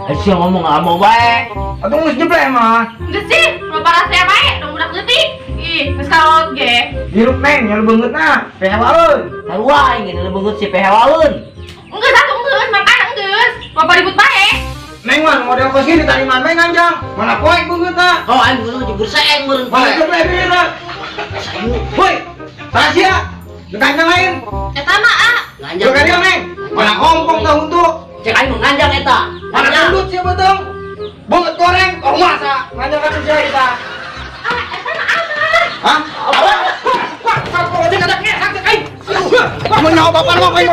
Siya ngomong nggak mau baik. Atau ngus jeblek mah. Geus sih, lo para saya bae, nu budak leutik. Ih, geus kalot ge. Hirup neng, nyalu beungeutna. Pehewaeun. Sarua ingin lu bengut si pehewaeun. Enggeus atuh enggeus, makan enggeus. Lo ribut bae. Neng mah model kos ini tadi mah main anjang. Mana poek beungeutna. Oh, aing kudu jebur saeng meureun. Mana jeblek dina. Woi, rahasia. Dekanjang lain. Eta mah Nganjang. Lu kadieu neng. Mana ompong tah untuk. Cek aing nganjang eta. Mana gendut sih beteng. Beungeut goreng, oh masa. Nganjang ka sia kita. eta mah aman. Hah? Apa? Wah, kok ada kadaknya sakit ai. Mun nyawa bapak mah poin.